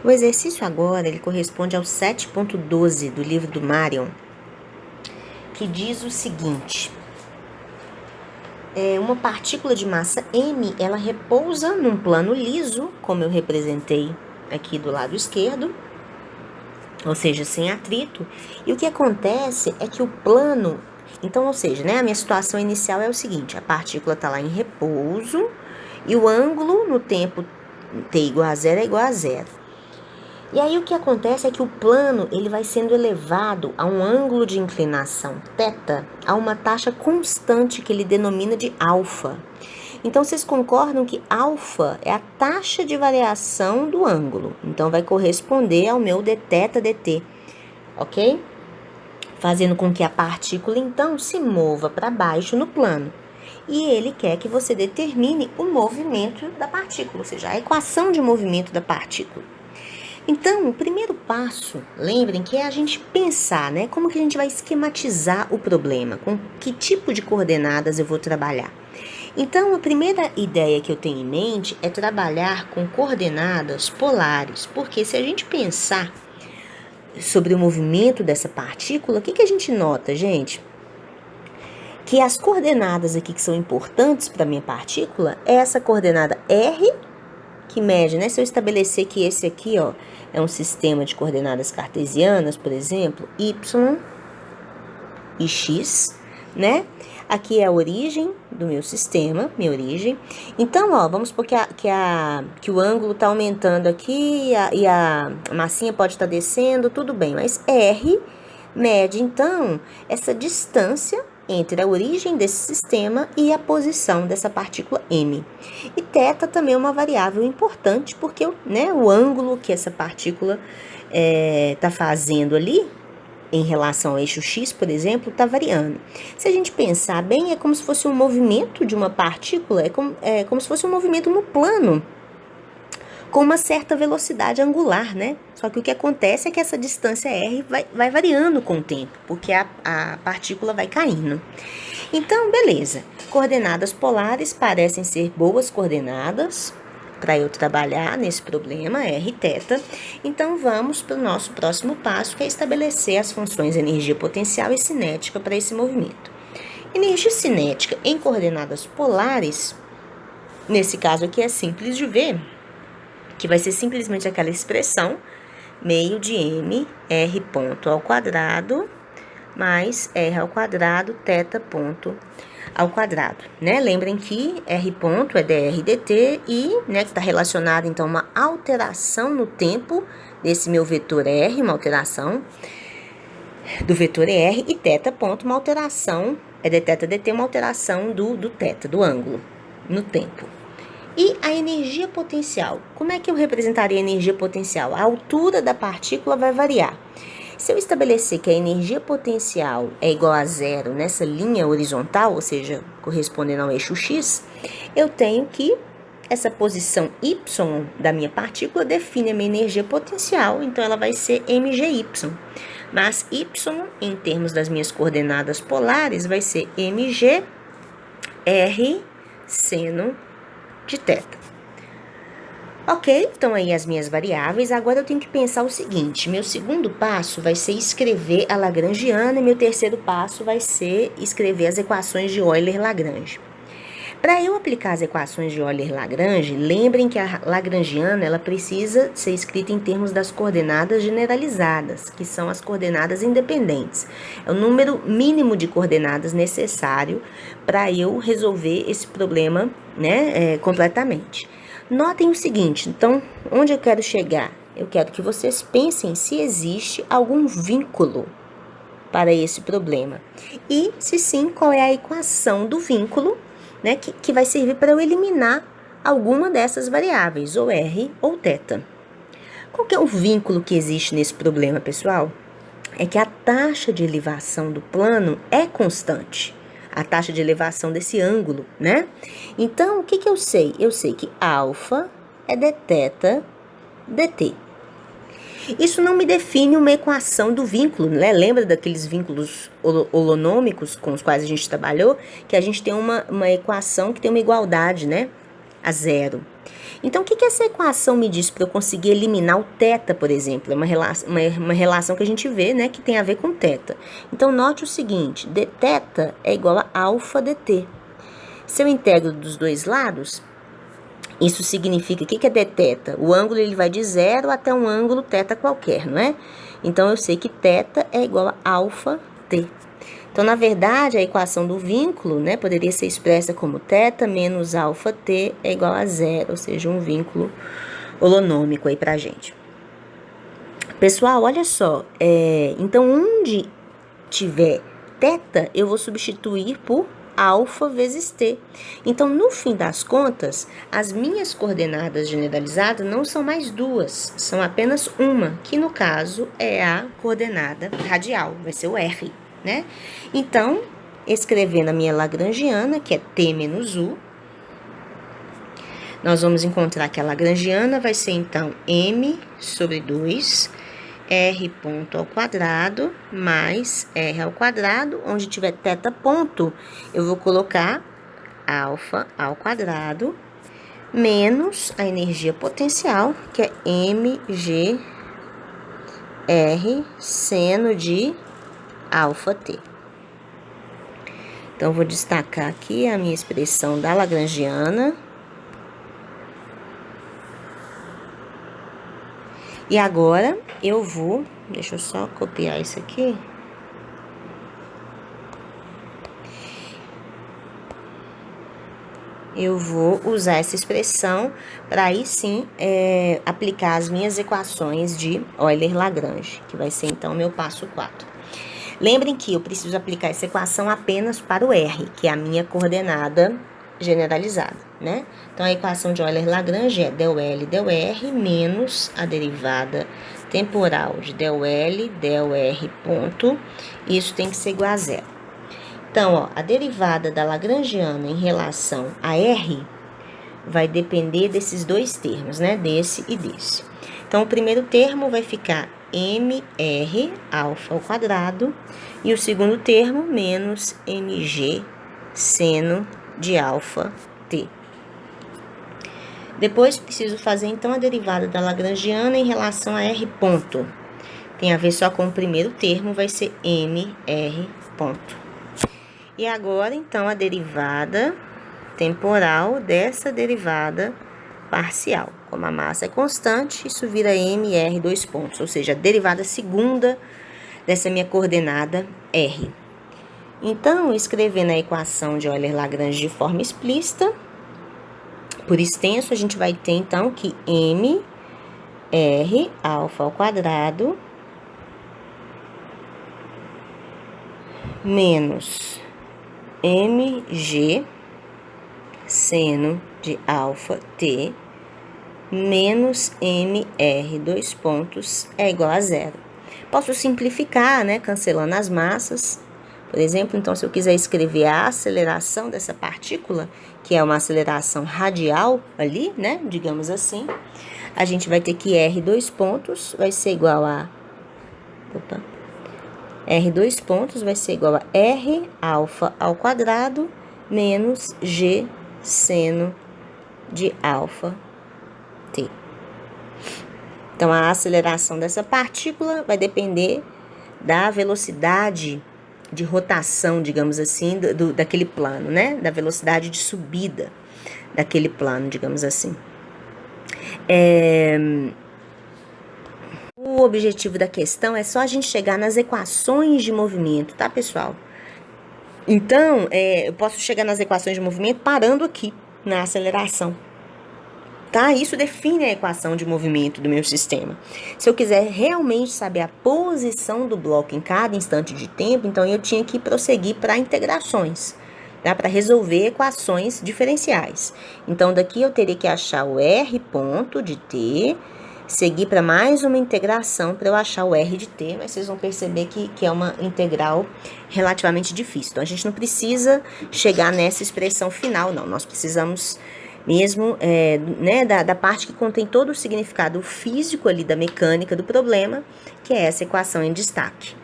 O exercício agora, ele corresponde ao 7.12 do livro do Marion, que diz o seguinte: uma partícula de massa m, ela repousa num plano liso, como eu representei aqui do lado esquerdo, ou seja, sem atrito, e o que acontece é que o plano, então, ou seja, né, a minha situação inicial é o seguinte: a partícula está lá em repouso e o ângulo no tempo t igual a zero é igual a zero. E aí o que acontece é que o plano ele vai sendo elevado a um ângulo de inclinação θ a uma taxa constante que ele denomina de alfa. Então vocês concordam que alfa é a taxa de variação do ângulo, então vai corresponder ao meu dθ dt, ok? Fazendo com que a partícula então se mova para baixo no plano. E ele quer que você determine o movimento da partícula, ou seja, a equação de movimento da partícula. Então, o primeiro passo, lembrem que é a gente pensar, né? Como que a gente vai esquematizar o problema, com que tipo de coordenadas eu vou trabalhar. Então, a primeira ideia que eu tenho em mente é trabalhar com coordenadas polares, porque se a gente pensar sobre o movimento dessa partícula, o que a gente nota, gente? Que as coordenadas aqui que são importantes para a minha partícula é essa coordenada R, que mede, né? Se eu estabelecer que esse aqui, ó, é um sistema de coordenadas cartesianas, por exemplo, Y e X, né? Aqui é a origem do meu sistema, minha origem. Então, ó, vamos supor que o ângulo está aumentando aqui e a massinha pode estar descendo, tudo bem. Mas R mede, então, essa distância entre a origem desse sistema e a posição dessa partícula m. E θ também é uma variável importante, porque né, o ângulo que essa partícula está fazendo ali, em relação ao eixo x, por exemplo, está variando. Se a gente pensar bem, é como se fosse um movimento de uma partícula, é como se fosse um movimento no plano, com uma certa velocidade angular, né? Só que o que acontece é que essa distância r vai variando com o tempo, porque a partícula vai caindo. Então, beleza. Coordenadas polares parecem ser boas coordenadas para eu trabalhar nesse problema, r e θ. Então, vamos para o nosso próximo passo, que é estabelecer as funções energia potencial e cinética para esse movimento. Energia cinética em coordenadas polares, nesse caso aqui é simples de ver, que vai ser simplesmente aquela expressão, meio de m, r ponto ao quadrado, mais r ao quadrado, θ ponto ao quadrado, né? Lembrem que r ponto é dr dt e, né, que está relacionado, então, uma alteração no tempo desse meu vetor r, uma alteração do vetor r, e θ ponto, uma alteração, é dθ dt, uma alteração do θ, do ângulo, no tempo. E a energia potencial, como é que eu representaria a energia potencial? A altura da partícula vai variar. Se eu estabelecer que a energia potencial é igual a zero nessa linha horizontal, ou seja, correspondendo ao eixo x, eu tenho que essa posição y da minha partícula define a minha energia potencial, então ela vai ser mgy. Mas y, em termos das minhas coordenadas polares, vai ser mg r seno de θ. Ok, então aí as minhas variáveis. Agora eu tenho que pensar o seguinte: meu segundo passo vai ser escrever a Lagrangiana e meu terceiro passo vai ser escrever as equações de Euler-Lagrange. Para eu aplicar as equações de Euler-Lagrange, lembrem que a Lagrangiana ela precisa ser escrita em termos das coordenadas generalizadas, que são as coordenadas independentes. É o número mínimo de coordenadas necessário para eu resolver esse problema, né, completamente. Notem o seguinte, então, onde eu quero chegar? Eu quero que vocês pensem se existe algum vínculo para esse problema. E, se sim, qual é a equação do vínculo, né, que vai servir para eu eliminar alguma dessas variáveis, ou R ou θ. Qual que é o vínculo que existe nesse problema, pessoal? É que a taxa de elevação do plano é constante. A taxa de elevação desse ângulo, né? Então, o que eu sei? Eu sei que alfa é dθ dt. Isso não me define uma equação do vínculo, né? Lembra daqueles vínculos holonômicos com os quais a gente trabalhou? Que a gente tem uma equação que tem uma igualdade, né? a zero. Então, o que essa equação me diz para eu conseguir eliminar o θ, por exemplo? É uma relação que a gente vê, né, que tem a ver com θ. Então, note o seguinte, dθ é igual a alfa dt. Se eu integro dos dois lados, isso significa, o que é dθ? O ângulo ele vai de zero até um ângulo θ qualquer, não é? Então, eu sei que θ é igual a alfa t. Então, na verdade, a equação do vínculo, né, poderia ser expressa como θ menos alfa t é igual a zero, ou seja, um vínculo holonômico aí pra gente. Pessoal, olha só, então onde tiver θ, eu vou substituir por alfa vezes t. Então, no fim das contas, as minhas coordenadas generalizadas não são mais duas, são apenas uma, que no caso é a coordenada radial, vai ser o R. Né? Então, escrevendo a minha lagrangiana, que é t menos u, nós vamos encontrar que a lagrangiana vai ser, então, m sobre 2, r ponto ao quadrado, mais r ao quadrado, onde tiver θ ponto, eu vou colocar alfa ao quadrado, menos a energia potencial, que é mg r seno de alfa t. Então, vou destacar aqui a minha expressão da lagrangiana. E agora, eu vou... Deixa eu só copiar isso aqui. Eu vou usar essa expressão para aí sim aplicar as minhas equações de Euler-Lagrange, que vai ser então o meu passo 4. Lembrem que eu preciso aplicar essa equação apenas para o R, que é a minha coordenada generalizada, né? Então, a equação de Euler-Lagrange é del R menos a derivada temporal de del R ponto. Isso tem que ser igual a zero. Então, ó, a derivada da lagrangiana em relação a R vai depender desses dois termos, né? Desse e desse. Então, o primeiro termo vai ficar mr alfa ao quadrado e o segundo termo menos mg seno de alfa t. Depois, preciso fazer, então, a derivada da lagrangiana em relação a r ponto. Tem a ver só com o primeiro termo, vai ser mr ponto. E agora, então, a derivada temporal dessa derivada parcial. Como a massa é constante, isso vira mr dois pontos, ou seja, a derivada segunda dessa minha coordenada R. Então, escrevendo a equação de Euler-Lagrange de forma explícita, por extenso, a gente vai ter, então, que mr alfa ao quadrado menos mg seno de alfa t menos mr dois pontos é igual a zero. Posso simplificar, né, cancelando as massas. Por exemplo, então, se eu quiser escrever a aceleração dessa partícula, que é uma aceleração radial ali, né, digamos assim, a gente vai ter que r dois pontos vai ser igual a... R dois pontos vai ser igual a R alfa ao quadrado menos G seno de alfa t. Então, a aceleração dessa partícula vai depender da velocidade de rotação, digamos assim, daquele plano, né? Da velocidade de subida daquele plano, digamos assim. O objetivo da questão é só a gente chegar nas equações de movimento, tá, pessoal? Então, eu posso chegar nas equações de movimento parando aqui, na aceleração. Tá? Isso define a equação de movimento do meu sistema. Se eu quiser realmente saber a posição do bloco em cada instante de tempo, então eu tinha que prosseguir para integrações, tá? Para resolver equações diferenciais. Então, daqui eu teria que achar o R ponto de t, seguir para mais uma integração para eu achar o R de t, mas vocês vão perceber que é uma integral relativamente difícil. Então, a gente não precisa chegar nessa expressão final, não. Nós precisamos mesmo né, da parte que contém todo o significado físico ali da mecânica do problema, que é essa equação em destaque.